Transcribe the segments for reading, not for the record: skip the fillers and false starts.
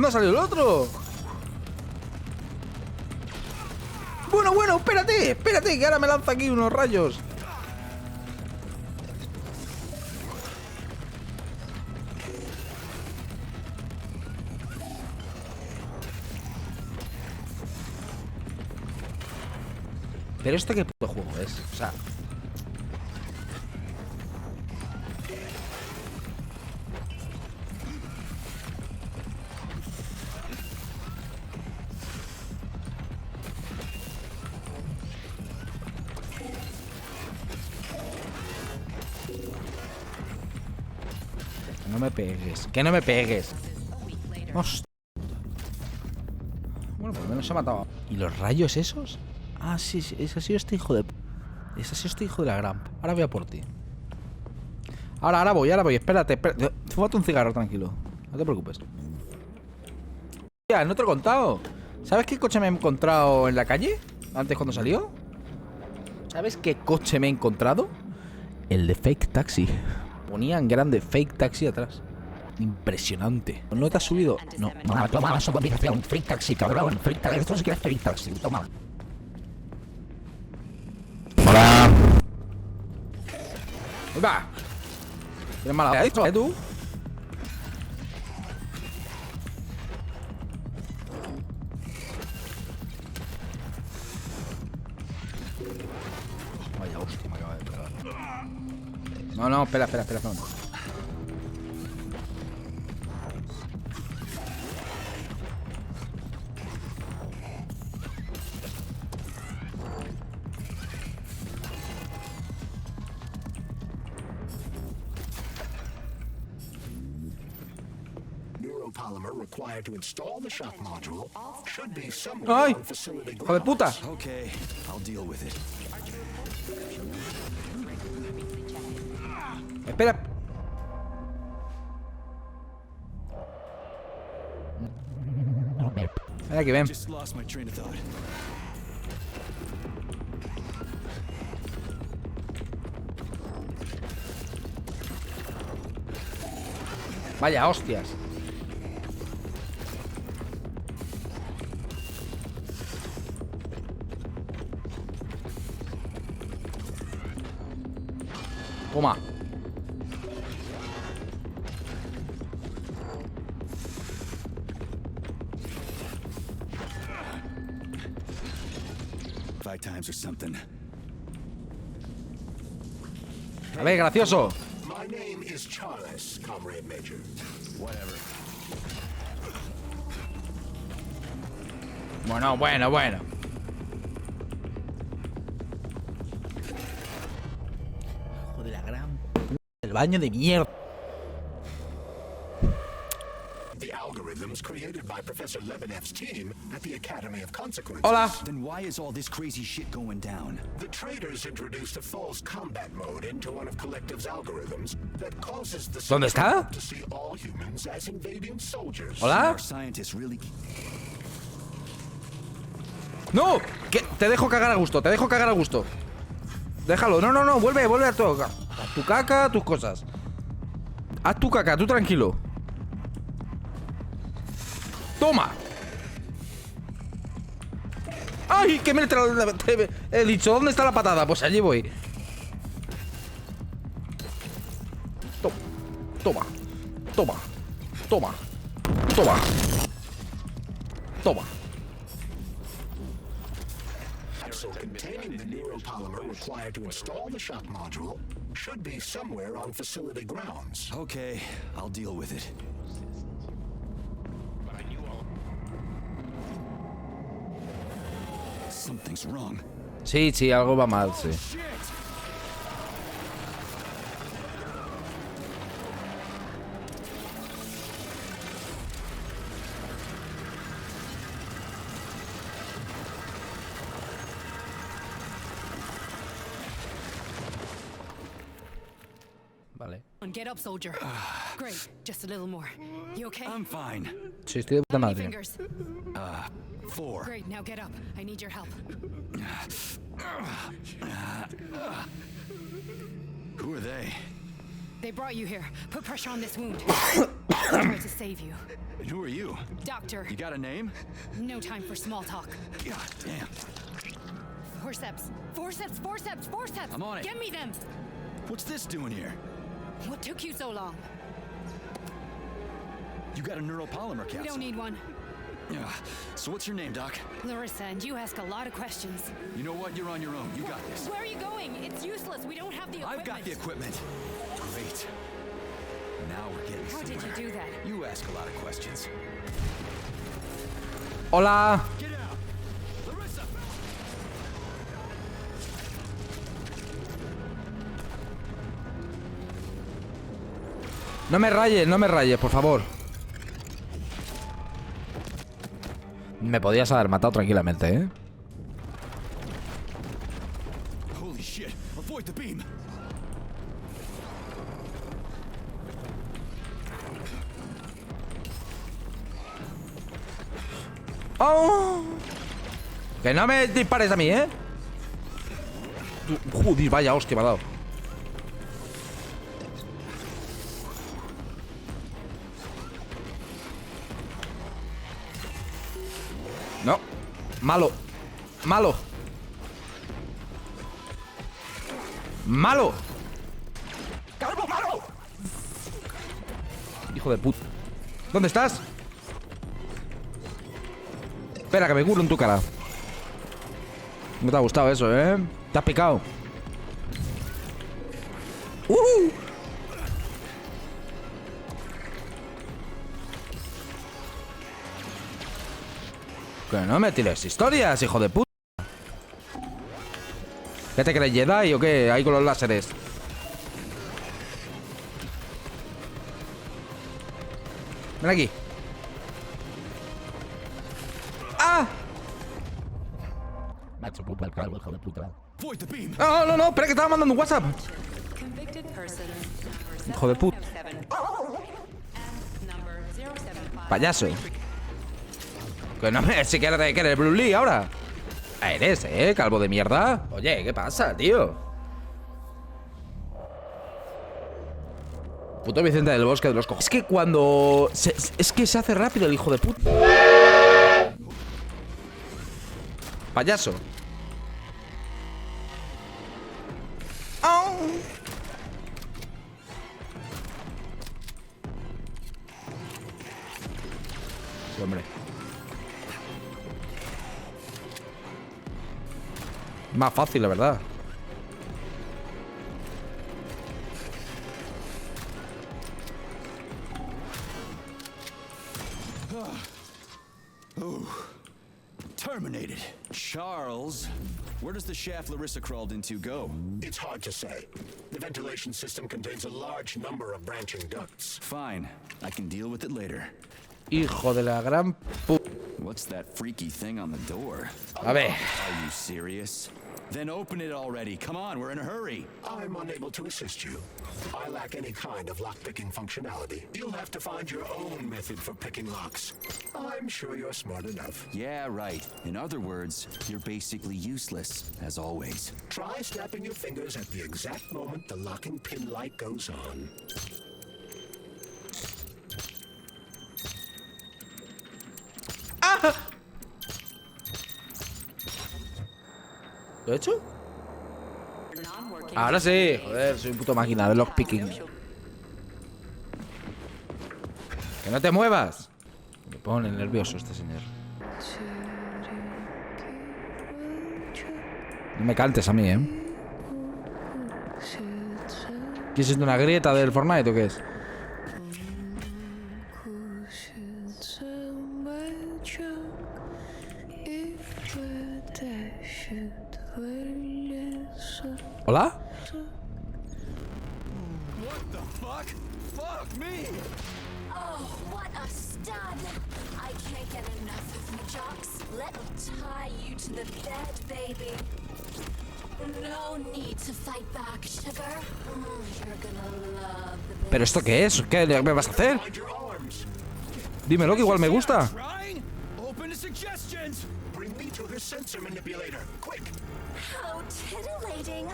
dónde ha salido el otro? Bueno, espérate, que ahora me lanza aquí unos rayos. Pero esto qué puto juego es, o sea... No me pegues, que no me pegues. Hostia. Bueno, por lo menos se ha matado. ¿Y los rayos esos? Ah, sí, ese ha sido este hijo de... Ese ha sido este hijo de la gran... Ahora voy a por ti. Ahora voy, espérate. Fúmate un cigarro, tranquilo. No te preocupes. Ya, no te lo he contado. ¿Sabes qué coche me he encontrado en la calle? Antes cuando salió. ¿Sabes qué coche me he encontrado? El de Fake Taxi. Ponía en grande Fake Taxi atrás. Impresionante. ¿No te has subido? No. Toma su combinación. Fake Taxi, cabrón. Fake Taxi. Esto sí que es Fake Taxi. Toma. Hola. Va. Tienes mala dicho, tú. Vaya hostia, me acaba de pegar. No, espera, no. ¡Ay! ¡Hijo de puta! Espera. Ven aquí, ven. Vaya hostias. Toma. A ver, gracioso. Bueno. Joder, la gran... El baño de mierda. Hola. Then why is all this crazy shit going down? The traders introduced a false combat mode into one of Collective's algorithms that causes the ¿Dónde está? to see all humans as invading soldiers. Hola. Our scientists really... ¡No! ¿Qué? Te dejo cagar a gusto, Déjalo, no, vuelve a tu caca, a tus cosas. Haz tu caca, tú tranquilo. ¡Toma! ¡Ay! Que he dicho, ¿dónde está la patada? Pues allí voy. Toma. So containing the neuropolymer required to install the shock module should be somewhere on facility grounds. Okay, I'll deal with it. Something's wrong. Sí, algo va mal, sí. Vale. Get up, soldier. Great, just a little more. You okay? I'm fine. Sí, estoy de puta How many madre. fingers? 4. Great, now get up. I need your help. Who are they? They brought you here. Put pressure on this wound. I tried to save you. And who are you? Doctor. You got a name? No time for small talk. God damn. Forceps. Forceps, forceps, forceps! I'm on it. Get me them! What's this doing here? What took you so long? You got a neuropolymer capsule. We don't need one. Yeah. So what's your name, Doc? Larissa, and you ask a lot of questions. You know what? You're on your own. You got this. Where are you going? It's useless. We don't have the equipment. I've got the equipment. Great. Now we're getting How did somewhere. you do that? You ask a lot of questions. Hola. Get out! Larissa! No me rayes, por favor. Me podías haber matado tranquilamente, ¿eh? Holy shit! Avoid the beam! ¡Oh! Que no me dispares a mí, ¿eh? Joder, vaya hostia me ha dado. No. Malo. Malo. Malo. ¡Calvo malo! Hijo de puta. ¿Dónde estás? Espera, que me curo en tu cara. No te ha gustado eso, ¿eh? Te has picado. Que no me tires historias, hijo de puta. ¿Qué te crees, Jedi o qué? Ahí con los láseres. Ven aquí. ¡Ah! Me ha hecho pupa el calvo, hijo de puta. Avoid the beam! No, no, no, espera que estaba mandando un WhatsApp. Convicted person number Hijo de puta. 707 and number 075. Payaso. Que no me... Si quieres que eres Blue Lee ahora. Eres, calvo de mierda. Oye, ¿qué pasa, tío? Puto Vicente del Bosque de los cojones. Es que cuando... es que se hace rápido el hijo de puta. Payaso. ¡Au! Sí, hombre. Más fácil, la verdad. Terminated. Charles, where does the shaft Larissa crawled into go? It's hard to say. The ventilation system contains a large number of branching ducts. Fine. I can deal with it later. Hijo de la gran pu... What's that freaky thing on the door? A ver. Are you serious? Then open it already. Come on, we're in a hurry. I'm unable to assist you. I lack any kind of lock-picking functionality. You'll have to find your own method for picking locks. I'm sure you're smart enough. Yeah, right. In other words, you're basically useless, as always. Try snapping your fingers at the exact moment the locking pin light goes on. ¿Lo he hecho? Non-working. Ahora sí. Joder, soy un puto máquina de lockpicking. ¡Que no te muevas! Me pone nervioso este señor. No me cantes a mí, ¿eh? ¿Qué es esto, una grieta del Fortnite o qué es? ¿Hola? What the fuck? Fuck me! Oh, what a stud! I can't get enough of you, jocks. Let me tie you to the bed, baby. No need to fight back, sugar. You're gonna love the ¿Pero esto qué es? ¿Qué me vas a hacer? Find your arms. Dímelo, que igual me gusta. Trying? Open to suggestions! Bring me to her sensor manipulator, quick! How titillating.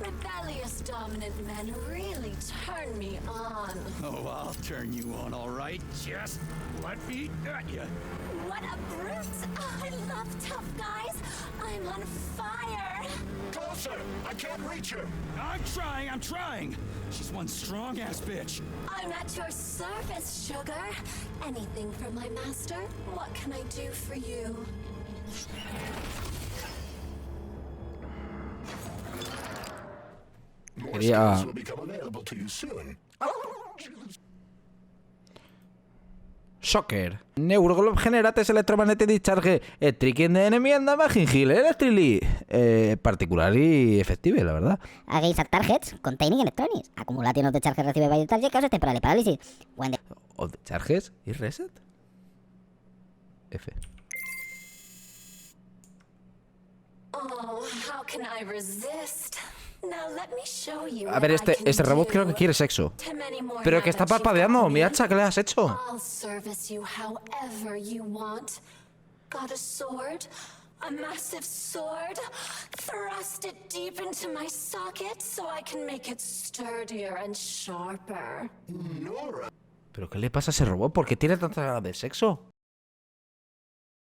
Rebellious dominant men really turn me on. Oh, I'll turn you on, all right. Just let me at you. What a brute. I love tough guys. I'm on fire. Closer! I can't reach her! I'm trying! She's one strong-ass bitch. I'm at your service, sugar. Anything for my master? What can I do for you? More Quería- skills will become available to you soon. Shocker. Neuroglob generates electromagnetic discharge. Tricking de enemienda magingil electrically. Particular y efectivo, la verdad. Against targets containing electronics. Acumulation of the charges received by the target causes temporary paralysis. When the Of the charges y reset. F. Oh, how can I resist? Now let me show you A ver, what I can este robot do. creo que quiere sexo. To many more Pero que está habits you've parpadeando. got Mira, me. hacha, ¿qué le has hecho? I'll service you however you want. Got a sword? A massive sword? Thrust it deep into my socket so I can make it sturdier and sharper. Nora, ¿Pero qué le pasa a ese robot? ¿Por qué tiene tantas ganas de sexo?